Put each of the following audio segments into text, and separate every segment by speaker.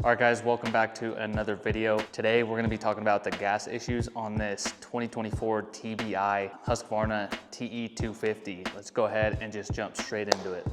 Speaker 1: All right guys, welcome back to another video. Today we're gonna be talking about the gas issues on this 2024 TBI Husqvarna TE250. Let's go ahead and just jump straight into it.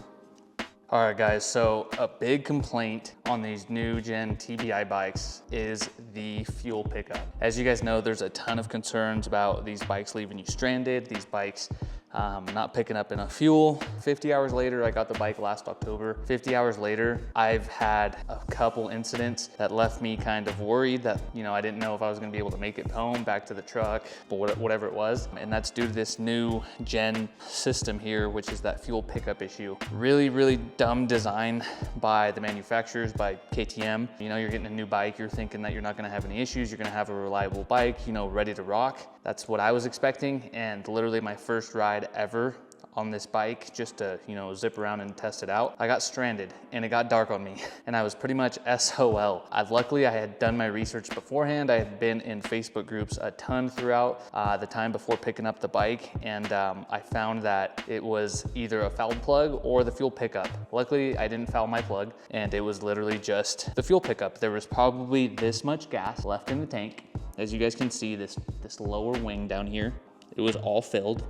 Speaker 1: All right guys, so a big complaint on these new gen TBI bikes is the fuel pickup. As you guys know, there's a ton of concerns about these bikes leaving you stranded, these bikes not picking up enough fuel. 50 hours later, I got the bike last October. 50 hours later, I've had a couple incidents that left me kind of worried that, I didn't know if I was gonna be able to make it home, back to the truck, but whatever it was. And that's due to this new gen system here, which is that fuel pickup issue. Really dumb design by the manufacturers, by KTM. You're getting a new bike, you're thinking that you're not gonna have any issues, you're gonna have a reliable bike, ready to rock. That's what I was expecting, and literally my first ride ever on this bike, just to zip around and test it out, I got stranded and it got dark on me and I was pretty much SOL. Luckily I had done my research beforehand. I had been in Facebook groups a ton throughout the time before picking up the bike, and I found that it was either a fouled plug or the fuel pickup. Luckily I didn't foul my plug, and it was literally just the fuel pickup. There was probably this much gas left in the tank. As you guys can see, this lower wing down here, it was all filled.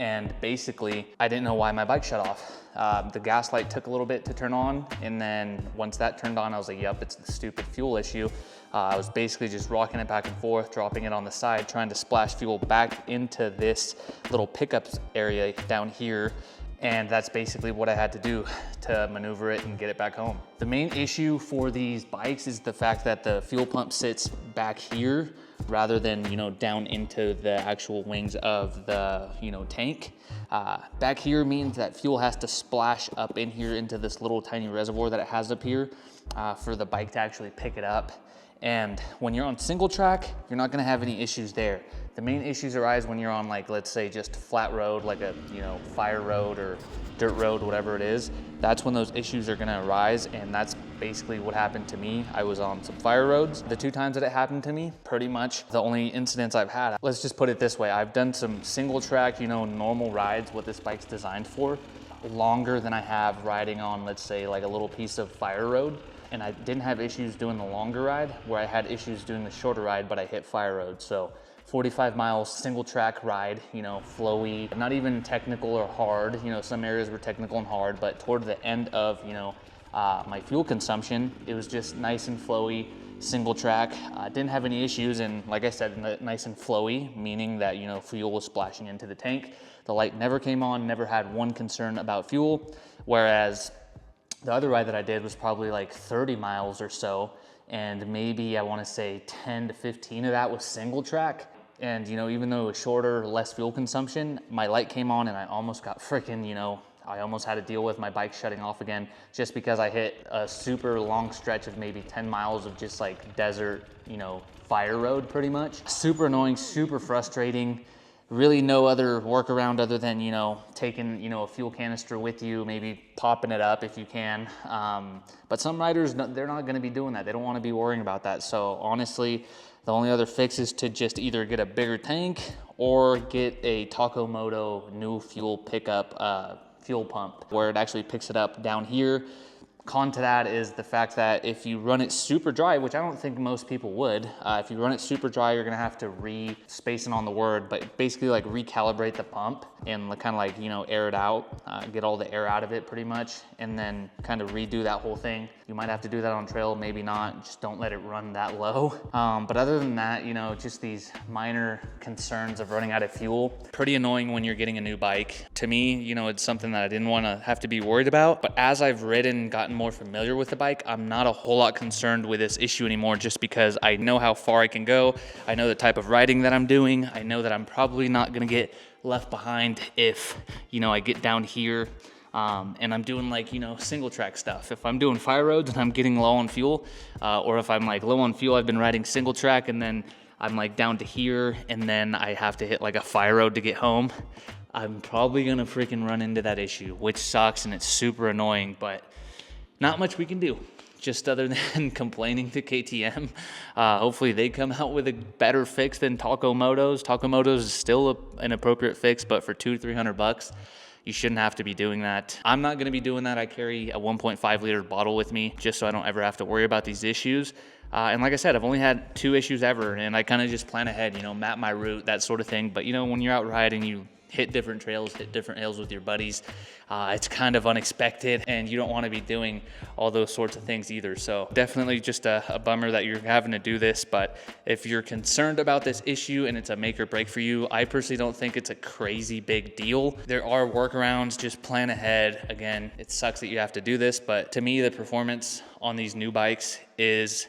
Speaker 1: And basically, I didn't know why my bike shut off. The gas light took a little bit to turn on, and then once that turned on, I was like, yep, it's the stupid fuel issue. I was basically just rocking it back and forth, dropping it on the side, trying to splash fuel back into this little pickup area down here. And that's basically what I had to do to maneuver it and get it back home. The main issue for these bikes is the fact that the fuel pump sits back here rather than, down into the actual wings of the, tank. Back here means that fuel has to splash up in here into this little tiny reservoir that it has up here for the bike to actually pick it up. And when you're on single track, you're not gonna have any issues there. The main issues arise when you're on, like, let's say just flat road, like a, fire road or dirt road, whatever it is. That's when those issues are gonna arise, and that's basically what happened to me. I was on some fire roads. The two times that it happened to me, pretty much the only incidents I've had. Let's just put it this way. I've done some single track, normal rides, what this bike's designed for, longer than I have riding on, let's say, like a little piece of fire road. And I didn't have issues doing the longer ride, where I had issues doing the shorter ride, but I hit fire roads. So 45 miles, single track ride, flowy, not even technical or hard. Some areas were technical and hard, but toward the end of, my fuel consumption, it was just nice and flowy, single track. Didn't have any issues, and like I said, nice and flowy, meaning that, fuel was splashing into the tank. The light never came on, never had one concern about fuel, whereas the other ride that I did was probably like 30 miles or so, and maybe I want to say 10 to 15 of that was single track. And even though it was shorter, less fuel consumption, my light came on and I almost got freaking, I almost had to deal with my bike shutting off again, just because I hit a super long stretch of maybe 10 miles of just like desert, fire road pretty much. Super annoying, super frustrating. Really no other workaround other than, taking, a fuel canister with you, maybe popping it up if you can. But some riders, they're not gonna be doing that. They don't wanna be worrying about that. So honestly, the only other fix is to just either get a bigger tank or get a Takomoto new fuel pickup fuel pump, where it actually picks it up down here. Con to that is the fact that if you run it super dry, which I don't think most people would, if you run it super dry, you're gonna have to spacing on the word, but basically like recalibrate the pump and kind of like, air it out, get all the air out of it pretty much, and then kind of redo that whole thing. You might have to do that on trail, maybe not, just don't let it run that low. But other than that, just these minor concerns of running out of fuel. Pretty annoying when you're getting a new bike. To me, it's something that I didn't wanna have to be worried about, but as I've ridden, gotten more familiar with the bike, I'm not a whole lot concerned with this issue anymore, just because I know how far I can go. I know the type of riding that I'm doing. I know that I'm probably not gonna get left behind if, I get down here and I'm doing like, single track stuff. If I'm doing fire roads and I'm getting low on fuel, or if I'm like low on fuel, I've been riding single track and then I'm like down to here and then I have to hit like a fire road to get home, I'm probably gonna freaking run into that issue, which sucks and it's super annoying, but not much we can do, just other than complaining to KTM. Hopefully they come out with a better fix than Takomoto's. Takomoto's is still an appropriate fix, but for $200-300, You shouldn't have to be doing that. I'm not gonna be doing that. I carry a 1.5 liter bottle with me just so I don't ever have to worry about these issues. And like I said, I've only had 2 issues ever, and I kind of just plan ahead, you know, map my route, that sort of thing. But you know, when you're out riding, you hit different trails, hit different hills with your buddies. It's kind of unexpected, and you don't want to be doing all those sorts of things either. So definitely just a bummer that you're having to do this. But if you're concerned about this issue and it's a make or break for you, I personally don't think it's a crazy big deal. There are workarounds, just plan ahead. Again, it sucks that you have to do this, but to me, the performance on these new bikes is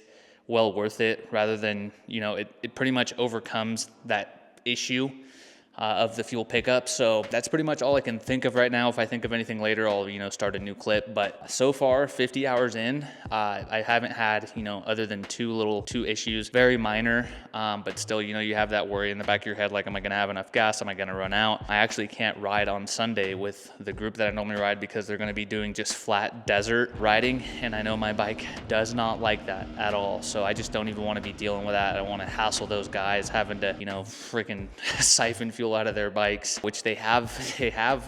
Speaker 1: well worth it, rather than, you know, it pretty much overcomes that issue of the fuel pickup. So that's pretty much all I can think of right now. If I think of anything later, I'll, you know, start a new clip. But so far, 50 hours in, I haven't had, you know, other than two issues, very minor, but still, you know, you have that worry in the back of your head, like, am I gonna have enough gas? Am I gonna run out? I actually can't ride on Sunday with the group that I normally ride because they're gonna be doing just flat desert riding, and I know my bike does not like that at all. So I just don't even wanna be dealing with that. I don't wanna hassle those guys having to, you know, freaking siphon fuel out of their bikes, which they have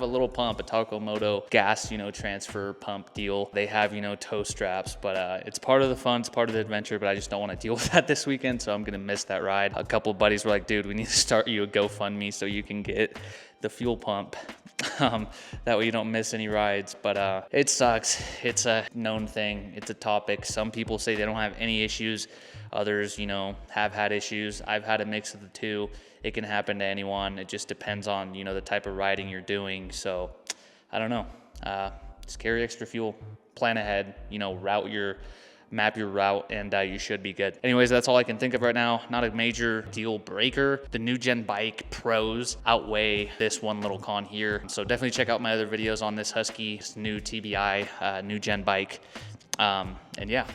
Speaker 1: a little pump, a Takomoto gas, you know, transfer pump deal. They have, you know, tow straps, but it's part of the fun, it's part of the adventure, but I just don't want to deal with that this weekend, so I'm gonna miss that ride. A couple buddies were like, dude, we need to start you a GoFundMe so you can get the fuel pump. That way you don't miss any rides. But it sucks. It's a known thing. It's a topic. Some people say they don't have any issues. Others, you know, have had issues. I've had a mix of the two. It can happen to anyone. It just depends on, you know, the type of riding you're doing. So I don't know. Just carry extra fuel, plan ahead, you know, map your route, and you should be good. Anyways, that's all I can think of right now. Not a major deal breaker. The new gen bike pros outweigh this one little con here. So definitely check out my other videos on this Husky, this new TBI, new gen bike. And yeah.